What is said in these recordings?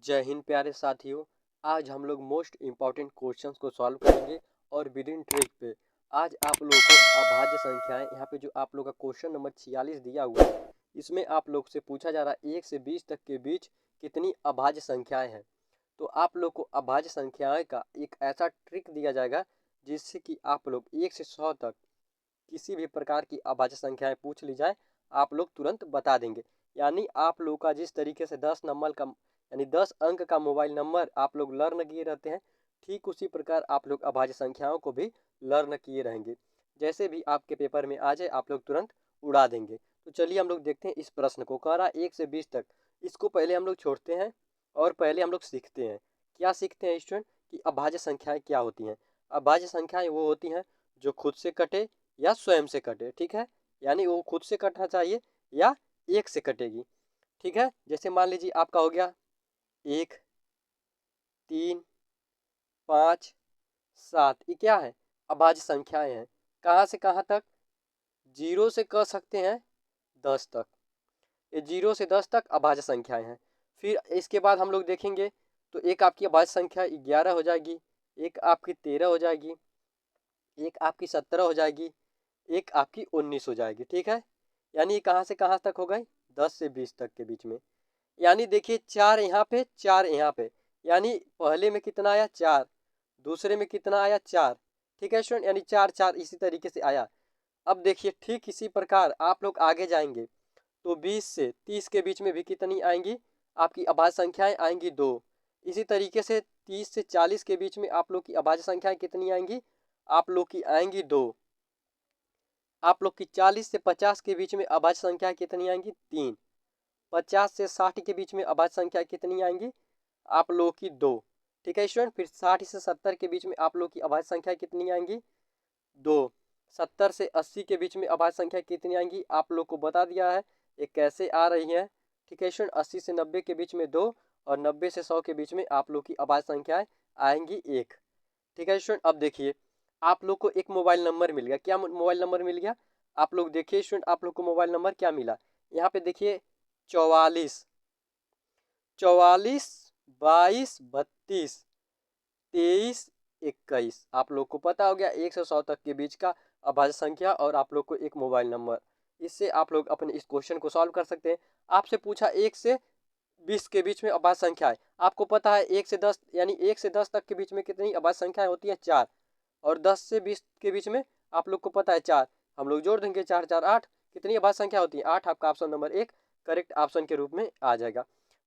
जय हिंद प्यारे साथियों। आज हम लोग मोस्ट इम्पॉर्टेंट क्वेश्चंस को सॉल्व करेंगे और विद इन ट्रिक पे आज आप लोगों को अभाज्य संख्याएं, यहाँ पे जो आप लोग का क्वेश्चन नंबर 46 दिया हुआ है, इसमें आप लोग से पूछा जा रहा है 1 से 20 तक के बीच कितनी अभाज्य संख्याएं हैं। तो आप लोग को अभाज्य संख्याएं का एक ऐसा ट्रिक दिया जाएगा जिससे कि आप लोग 1 से 100 तक किसी भी प्रकार की अभाज्य संख्याएं पूछ ली जाए आप लोग तुरंत बता देंगे। यानी आप लोग का जिस तरीके से 10 नंबर का यानी 10 अंक का मोबाइल नंबर आप लोग लर्न किए रहते हैं, ठीक उसी प्रकार आप लोग अभाज्य संख्याओं को भी लर्न किए रहेंगे। जैसे भी आपके पेपर में आ जाए आप लोग तुरंत उड़ा देंगे। तो चलिए हम लोग देखते हैं इस प्रश्न को। कह रहा 1 से 20 तक, इसको पहले हम लोग छोड़ते हैं और पहले हम लोग सीखते हैं। क्या सीखते हैं स्टूडेंट कि अभाज्य संख्याएं क्या होती हैं। अभाज्य संख्याएं वो होती हैं जो खुद से कटे या स्वयं से कटे, ठीक है। यानी वो खुद से कटना चाहिए या एक से कटेगी, ठीक है। जैसे मान लीजिए आपका हो गया 1, 3, 5, 7, ये क्या है अभाज्य संख्याएं हैं। कहाँ से कहाँ तक, 0 से कह सकते हैं 10 तक। ये 0 से 10 तक अभाज्य संख्याएं हैं। फिर इसके बाद हम लोग देखेंगे तो एक आपकी अभाज्य संख्या 11 हो जाएगी, एक आपकी 13 हो जाएगी, एक आपकी 17 हो जाएगी, एक आपकी 19 हो जाएगी, ठीक है। यानी कहाँ से कहाँ तक हो गई, 10 से 20 तक के बीच में। यानी देखिए 4 यहाँ पे 4 यहाँ पे, यानी पहले में कितना आया 4, दूसरे में कितना आया 4, ठीक है स्टूडेंट। यानी 4 4 इसी तरीके से आया। अब देखिए ठीक इसी प्रकार आप लोग आगे जाएंगे तो 20 से 30 के बीच में भी कितनी आएंगी आपकी अभाज्य संख्याएं आएंगी 2। इसी तरीके से 30 से 40 के बीच में आप लोग की अभाज्य संख्याएं कितनी आएंगी, आप लोग की आएंगी 2। आप लोग की 40 से 50 के बीच में अभाज्य संख्याएं कितनी आएंगी 3। 50 से 60 के बीच में अभाज्य संख्या कितनी आएंगी आप लोगों की 2, ठीक है स्टूडेंट। फिर 60 से 70 के बीच में आप लोग की अभाज्य संख्या कितनी आएंगी 2। 70 से 80 के बीच में अभाज्य संख्या कितनी आएंगी आप लोग को बता दिया है ये कैसे आ रही है, ठीक है स्टूडेंट। 80 से 90 के बीच में 2 और 90 से 100 के बीच में आप लोग की अभाज्य संख्याएं आएंगी 1, ठीक है स्टूडेंट। अब देखिए आप लोग को एक मोबाइल नंबर मिल गया। क्या मोबाइल नंबर मिल गया, आप लोग देखिए स्टूडेंट आप लोग को मोबाइल नंबर क्या मिला। यहाँ पे देखिए 44, 22, 32, 23, 21। आप लोग को पता हो गया 1 से 100 तक के बीच का अभाज्य संख्या और आप लोग को एक मोबाइल नंबर। इससे आप लोग अपने इस क्वेश्चन को सॉल्व कर सकते हैं। आपसे पूछा 1 से 20 के बीच में अभाज्य संख्या है, आपको पता है 1 से 10 यानी 1 से 10 तक के बीच में कितनी अभाज्य संख्याएं होती है 4, और 10 से 20 के बीच में आप लोग को पता है 4। हम लोग जोड़ देंगे 4 4 8, कितनी अभाज्य संख्या होती है 8। आपका ऑप्शन नंबर 1 करेक्ट ऑप्शन के रूप में आ जाएगा।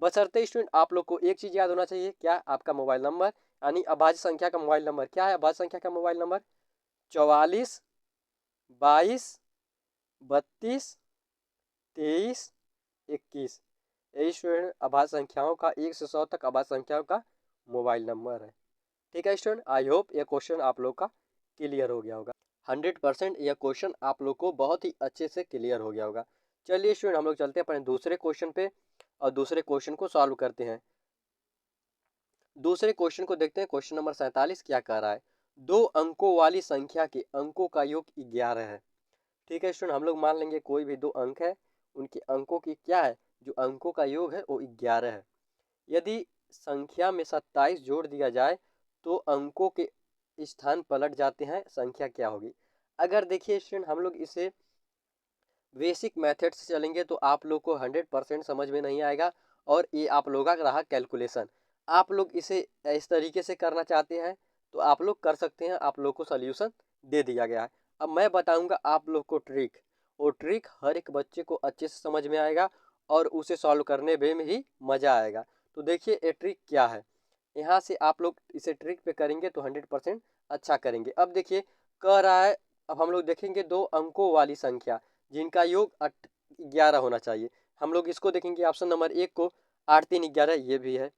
बशर्ते स्टूडेंट आप लोग को एक चीज़ याद होना चाहिए, क्या, आपका मोबाइल नंबर यानी अभाज्य संख्या का मोबाइल नंबर क्या है। अभाज्य संख्या का मोबाइल नंबर 44, 22, 32, 23, 21। यही स्टूडेंट अभाज्य संख्याओं का 1 से 100 तक अभाज्य संख्याओं का मोबाइल नंबर है, ठीक है स्टूडेंट। आई होप यह क्वेश्चन आप लोग का क्लियर हो गया होगा। 100% यह क्वेश्चन आप लोग को बहुत ही अच्छे से क्लियर हो गया होगा। चलिए स्टूडेंट हम लोग चलते हैं अपने दूसरे क्वेश्चन पे और दूसरे क्वेश्चन को सॉल्व करते हैं। दूसरे क्वेश्चन को देखते हैं। क्वेश्चन नंबर 47 क्या कह रहा है, 2 अंकों वाली संख्या के अंकों का योग 11 है, ठीक है स्टूडेंट। हम लोग मान लेंगे कोई भी 2 अंक है, उनके अंकों की क्या है, जो अंकों का योग है वो 11 है। यदि संख्या में 27 जोड़ दिया जाए तो अंकों के स्थान पलट जाते हैं, संख्या क्या होगी। अगर देखिए स्टूडेंट हम लोग इसे बेसिक मेथड से चलेंगे तो आप लोग को 100% समझ में नहीं आएगा और ये आप लोग का रहा कैलकुलेशन। आप लोग इसे इस तरीके से करना चाहते हैं तो आप लोग कर सकते हैं, आप लोग को सॉल्यूशन दे दिया गया है। अब मैं बताऊंगा आप लोग को ट्रिक, वो ट्रिक हर एक बच्चे को अच्छे से समझ में आएगा और उसे सॉल्व करने में ही मज़ा आएगा। तो देखिए ये ट्रिक क्या है, यहाँ से आप लोग इसे ट्रिक पे करेंगे तो 100% अच्छा करेंगे। अब देखिए कह रहा है, अब हम लोग देखेंगे 2 अंकों वाली संख्या जिनका योग 11 होना चाहिए। हम लोग इसको देखेंगे ऑप्शन नंबर 1 को, 8 3 11 ये भी है,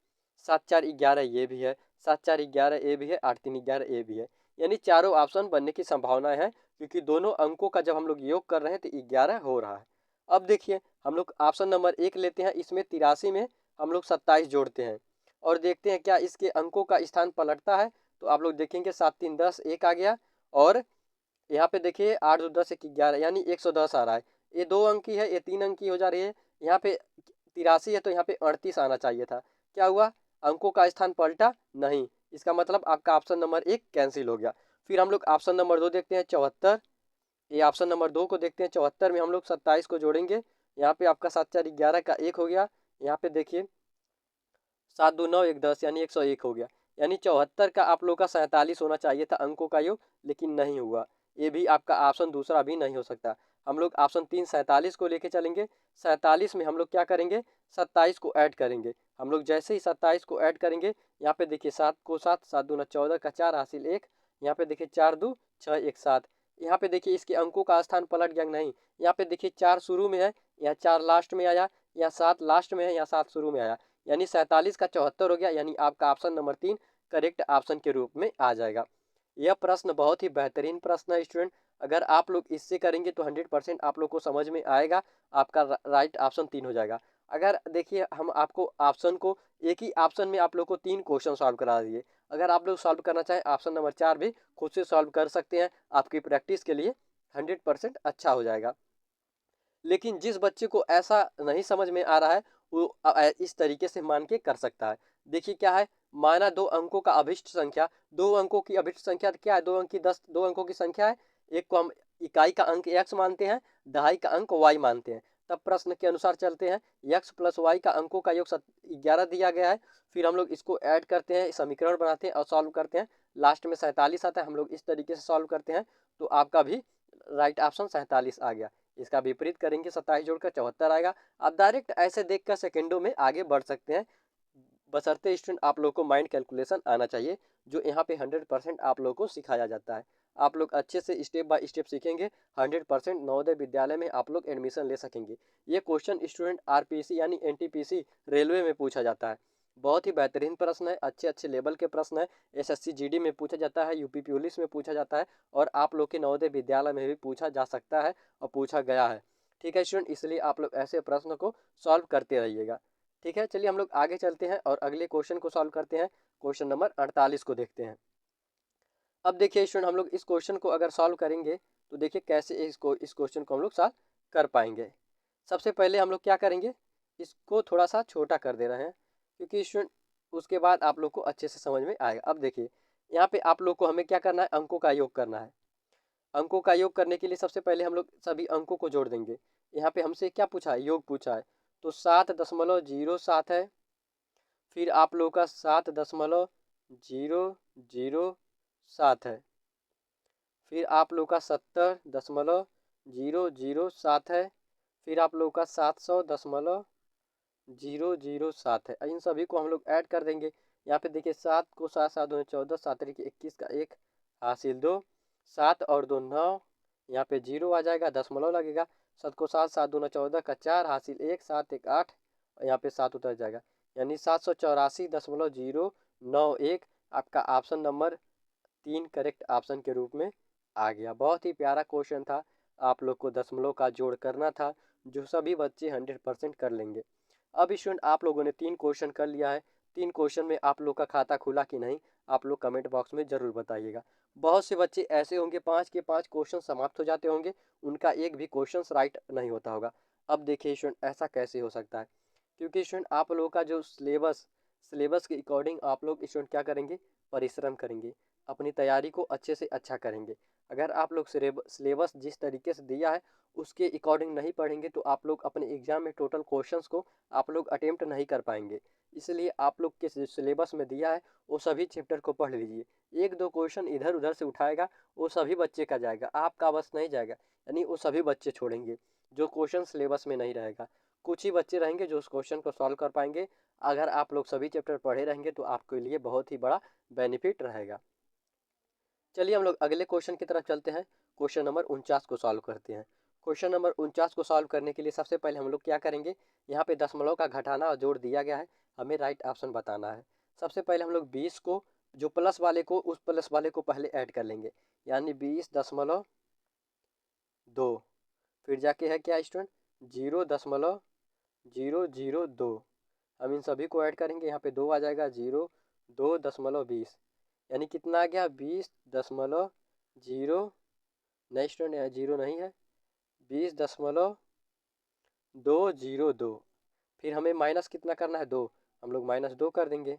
7 4 11 ये भी है, 7 4 11 ये भी है, 8 3 11 ये भी है। यानी चारों ऑप्शन बनने की संभावना है क्योंकि दोनों अंकों का जब हम लोग योग कर रहे हैं तो 11 हो रहा है। अब देखिए हम लोग ऑप्शन नंबर 1 लेते हैं, इसमें 83 में हम लोग 27 जोड़ते हैं और देखते हैं क्या इसके अंकों का स्थान पलटता है। तो आप लोग देखेंगे 7 3 10 1 आ गया और यहाँ पे देखिए 8 2 10 1 11 यानी 110 आ रहा है। ये 2 अंक की है, ये 3 अंक की हो जा रही है। यहाँ पे 83 है तो यहाँ पे 38 आना चाहिए था, क्या हुआ अंकों का स्थान पलटा नहीं, इसका मतलब आपका ऑप्शन नंबर 1 कैंसिल हो गया। फिर हम लोग ऑप्शन नंबर 2 देखते हैं 74। ये ऑप्शन नंबर 2 को देखते हैं। 74 में हम लोग 27 को जोड़ेंगे, यहाँ पे आपका 7 4 11 का 1 हो गया। यहाँ पे देखिए 7 2 9 1 10 यानी 101 हो गया। यानी 74 का आप लोग का 47 होना चाहिए था अंकों का योग, लेकिन नहीं हुआ। ये भी आपका ऑप्शन दूसरा भी नहीं हो सकता। हम लोग ऑप्शन 3 47 को लेके चलेंगे। 47 में हम लोग क्या करेंगे, 27 को ऐड करेंगे। हम लोग जैसे ही 27 को ऐड करेंगे, यहाँ पे देखिए 7 को 7 7 दूना 14 का 4 हासिल 1। यहाँ पे देखिए 4 2 6 1 7। यहाँ पे देखिए इसके अंकों का स्थान पलट गया नहीं। यहाँ पे देखिए 4 शुरू में है, यहाँ 4 लास्ट में आया, यहाँ 7 लास्ट में है, यहाँ 7 शुरू में आया। यानी 47 का 74 हो गया। यानी आपका ऑप्शन नंबर 3 करेक्ट ऑप्शन के रूप में आ जाएगा। यह प्रश्न बहुत ही बेहतरीन प्रश्न है स्टूडेंट। अगर आप लोग इससे करेंगे तो 100% आप लोग को समझ में आएगा, आपका राइट ऑप्शन 3 हो जाएगा। अगर देखिए हम आपको ऑप्शन को एक ही ऑप्शन में आप लोग को 3 क्वेश्चन सॉल्व करा दिए। अगर आप लोग सॉल्व करना चाहें ऑप्शन नंबर 4 भी खुद से सॉल्व कर सकते हैं, आपकी प्रैक्टिस के लिए 100% अच्छा हो जाएगा। लेकिन जिस बच्चे को ऐसा नहीं समझ में आ रहा है, वो इस तरीके से मान के कर सकता है। देखिए क्या है, माना 2 अंकों का अभिष्ट संख्या, 2 अंकों की अभिष्ट संख्या क्या है, 2 अंक की 2 अंकों की संख्या है। एक को हम इकाई का अंक x मानते हैं, दहाई का अंक y मानते हैं। तब प्रश्न के अनुसार चलते हैं, x प्लस y का अंकों का योग 11 दिया गया है। फिर हम लोग इसको ऐड करते हैं, समीकरण बनाते हैं और सॉल्व करते हैं। लास्ट में 47 आता है। हम लोग इस तरीके से सॉल्व करते हैं, तो आपका भी राइट ऑप्शन 47 आ गया। इसका विपरीत करेंगे, 27 जोड़कर 74 आएगा। आप डायरेक्ट ऐसे देखकर सेकंडों में आगे बढ़ सकते हैं, बशर्ते स्टूडेंट आप लोग को माइंड कैलकुलेशन आना चाहिए, जो यहाँ पे 100% आप लोग को सिखाया जाता है। आप लोग अच्छे से स्टेप बाय स्टेप सीखेंगे, 100% नवोदय विद्यालय में आप लोग एडमिशन ले सकेंगे। ये क्वेश्चन स्टूडेंट आरपीसी यानी एनटीपीसी रेलवे में पूछा जाता है। बहुत ही बेहतरीन प्रश्न है, अच्छे अच्छे लेवल के प्रश्न है। एसएससी जीडी में पूछा जाता है, यूपी पुलिस में पूछा जाता है, और आप लोग के नवोदय विद्यालय में भी पूछा जा सकता है और पूछा गया है। ठीक है स्टूडेंट, इसलिए आप लोग ऐसे प्रश्न को सॉल्व करते रहिएगा। ठीक है, चलिए हम लोग आगे चलते हैं और अगले क्वेश्चन को सॉल्व करते हैं। क्वेश्चन नंबर 48 को देखते हैं। अब देखिए स्टूडेंट, हम लोग इस क्वेश्चन को अगर सॉल्व करेंगे तो देखिए कैसे इस क्वेश्चन को हम लोग सॉल्व कर पाएंगे। सबसे पहले हम लोग क्या करेंगे, इसको थोड़ा सा छोटा कर दे रहे हैं, क्योंकि स्टूडेंट उसके बाद आप लोग को अच्छे से समझ में आएगा। अब देखिए यहाँ पे आप लोग को हमें क्या करना है, अंकों का योग करना है। अंकों का योग करने के लिए सबसे पहले हम लोग सभी अंकों को जोड़ देंगे। यहाँ पे हमसे क्या पूछा है, योग पूछा है, तो 7.07 है। फिर आप लोगों का 7.007 है। फिर आप लोग का 70.007 है। फिर आप लोग का 700.007 है। इन सभी को हम लोग ऐड कर देंगे। यहाँ पे देखिए 7 को 7 7 2 14, 7 3 21 का 1 हासिल 2, 7 और 2 9, यहाँ पे 0 आ जाएगा, दशमलव लगेगा। 7 को 7 7 2 14 का 4 हासिल 1, 7 1 8, और यहाँ पे 7 उतर जाएगा। यानी 784.091 आपका ऑप्शन नंबर 3 करेक्ट ऑप्शन के रूप में आ गया। बहुत ही प्यारा क्वेश्चन था, आप लोग को दशमलव का जोड़ करना था, जो सभी बच्चे 100% कर लेंगे। अब स्टूडेंट आप लोगों ने 3 क्वेश्चन कर लिया है। 3 क्वेश्चन में आप लोग का खाता खुला कि नहीं, आप लोग कमेंट बॉक्स में ज़रूर बताइएगा। बहुत से बच्चे ऐसे होंगे 5 के 5 क्वेश्चन समाप्त हो जाते होंगे, उनका एक भी क्वेश्चन राइट नहीं होता होगा। अब देखिए स्टूडेंट ऐसा कैसे हो सकता है, क्योंकि स्टूडेंट आप लोगों का जो सिलेबस के अकॉर्डिंग आप लोग स्टूडेंट क्या करेंगे, परिश्रम करेंगे, अपनी तैयारी को अच्छे से अच्छा करेंगे। अगर आप लोग सिलेबस जिस तरीके से दिया है उसके अकॉर्डिंग नहीं पढ़ेंगे, तो आप लोग अपने एग्जाम में टोटल क्वेश्चंस को आप लोग अटेम्प्ट नहीं कर पाएंगे। इसलिए आप लोग के सिलेबस में दिया है वो सभी चैप्टर को पढ़ लीजिए। एक दो क्वेश्चन इधर उधर से उठाएगा, वो सभी बच्चे का जाएगा, आपका बस नहीं जाएगा। यानी वो सभी बच्चे छोड़ेंगे जो क्वेश्चन सिलेबस में नहीं रहेगा। कुछ ही बच्चे रहेंगे जो उस क्वेश्चन को सॉल्व कर पाएंगे। अगर आप लोग सभी चैप्टर पढ़े रहेंगे तो आपके लिए बहुत ही बड़ा बेनिफिट रहेगा। चलिए हम लोग अगले क्वेश्चन की तरफ चलते हैं। क्वेश्चन नंबर 49 को सॉल्व करते हैं। क्वेश्चन नंबर 49 को सॉल्व करने के लिए सबसे पहले हम लोग क्या करेंगे, यहाँ पे दशमलव का घटाना और जोड़ दिया गया है, हमें राइट ऑप्शन बताना है। सबसे पहले हम लोग 20 को, जो प्लस वाले को, उस प्लस वाले को पहले ऐड कर लेंगे, यानी 20.2। फिर जाके है क्या स्टूडेंट, 0.002। हम इन सभी को ऐड करेंगे, यहाँ पे 2 आ जाएगा, 0.2.20, यानी कितना आ गया, 20.0, नहीं स्टूडेंट यहाँ 0 नहीं है, 20.202। फिर हमें माइनस कितना करना है, 2, हम लोग -2 कर देंगे।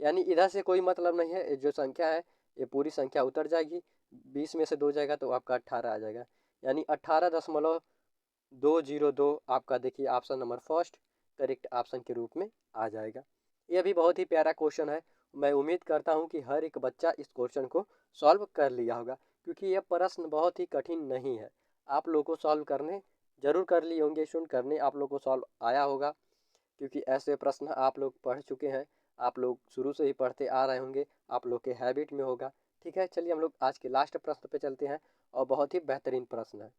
यानी इधर से कोई मतलब नहीं है, ये जो संख्या है ये पूरी संख्या उतर जाएगी, 20 में से 2 जाएगा तो आपका 18 आ जाएगा, यानी 18.202 आपका देखिए option number first correct option के रूप में आ जाएगा। ये भी बहुत ही प्यारा क्वेश्चन है, मैं उम्मीद करता हूँ कि हर एक बच्चा इस क्वेश्चन को सॉल्व कर लिया होगा, क्योंकि यह प्रश्न बहुत ही कठिन नहीं है। आप लोगों को सॉल्व करने जरूर कर लिए होंगे, सुन करने आप लोगों को सॉल्व आया होगा, क्योंकि ऐसे प्रश्न आप लोग पढ़ चुके हैं, आप लोग शुरू से ही पढ़ते आ रहे होंगे, आप लोग के हैबिट में होगा। ठीक है, चलिए हम लोग आज के लास्ट प्रश्न पे चलते हैं, और बहुत ही बेहतरीन प्रश्न है।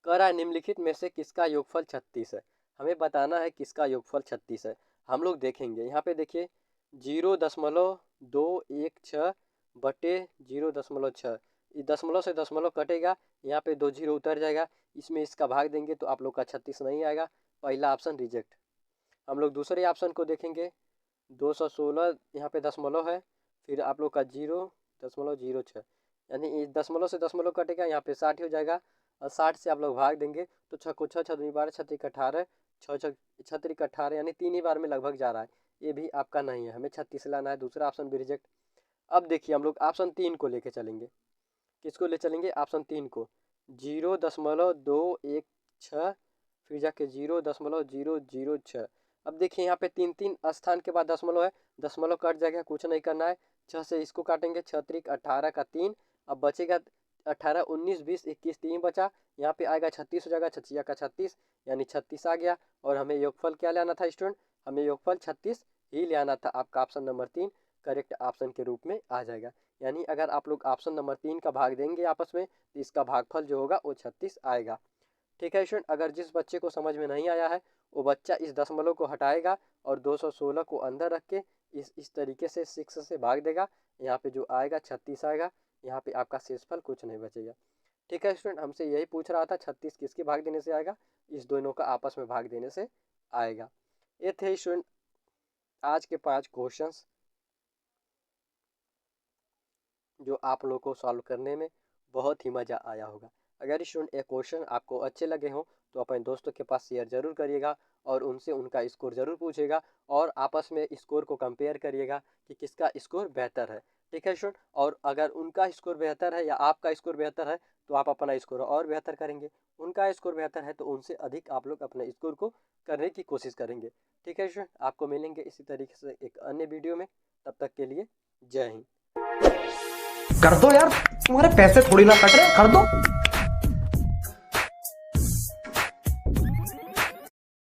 कह रहा है निम्नलिखित में से किसका योगफल 36 है। हमें बताना है किसका योगफल 36 है। हम लोग देखेंगे यहाँ पे देखिए 0.216 बटे 0.6, इस दशमलव से दशमलव कटेगा, यहाँ पे 2 जीरो उतर जाएगा, इसमें इसका भाग देंगे तो आप लोग का 36 नहीं आएगा, पहला ऑप्शन रिजेक्ट। हम लोग दूसरे ऑप्शन को देखेंगे 216, यहाँ पे दशमलव है, फिर आप लोग का 0.06, यानी इस दशमलव से दशमलव कटेगा, यहाँ पे 60 हो जाएगा, और 60 से आप लोग भाग देंगे तो 6 को 6 6 दूनी 12 6 3 18, 6 6 6 3 18, यानी 3 ही बार में लगभग जा रहा है, ये भी आपका नहीं है, हमें 36 लाना है, दूसरा ऑप्शन भी रिजेक्ट। अब देखिए हम लोग ऑप्शन 3 को लेके चलेंगे, किसको ले चलेंगे, ऑप्शन 3 को, 0.216 फिर जाके 0.006। अब देखिए यहाँ पे 3 स्थान के बाद दशमलव है, दशमलव कट जाएगा, कुछ नहीं करना है, 6 से इसको काटेंगे, 6 3 18 का 3, अब बचेगा 18 19 20 21 3 बचा, यहाँ पे आएगा 36 हो जाएगा, 6 का 36, यानी 36 आ गया। और हमें योगफल क्या लेना था स्टूडेंट, हमें योगफल 36 ही ले आना था, आपका ऑप्शन नंबर 3 करेक्ट ऑप्शन के रूप में आ जाएगा। यानी अगर आप लोग ऑप्शन नंबर 3 का भाग देंगे आपस में तो इसका भागफल जो होगा वो 36 आएगा। ठीक है स्टूडेंट, अगर जिस बच्चे को समझ में नहीं आया है वो बच्चा इस दशमलव को हटाएगा और 216 को अंदर रख के इस तरीके से 6 से भाग देगा, यहाँ पे जो आएगा 36 आएगा, यहाँ पे आपका शेषफल कुछ नहीं बचेगा। ठीक है स्टूडेंट, हमसे यही पूछ रहा था 36 किसके भाग देने से आएगा, इस दोनों का आपस में भाग देने से आएगा। ये थे स्टूडेंट आज के 5 क्वेश्चंस जो आप लोग को सॉल्व करने में बहुत ही मज़ा आया होगा। अगर स्टूडेंट ये क्वेश्चन आपको अच्छे लगे हों तो अपने दोस्तों के पास शेयर ज़रूर करिएगा और उनसे उनका स्कोर ज़रूर पूछिएगा और आपस में स्कोर को कंपेयर करिएगा कि किसका स्कोर बेहतर है। ठीक है स्टूडेंट, और अगर उनका स्कोर बेहतर है या आपका स्कोर बेहतर है तो आप अपना स्कोर और बेहतर करेंगे, उनका स्कोर बेहतर है तो उनसे अधिक आप लोग अपने स्कोर को करने की कोशिश करेंगे। ठीक है स्टूडेंट, आपको मिलेंगे इसी तरीके से एक अन्य वीडियो में, तब तक के लिए जय हिंद। कर दो यार, तुम्हारे पैसे थोड़ी ना कट रहे, कर दो।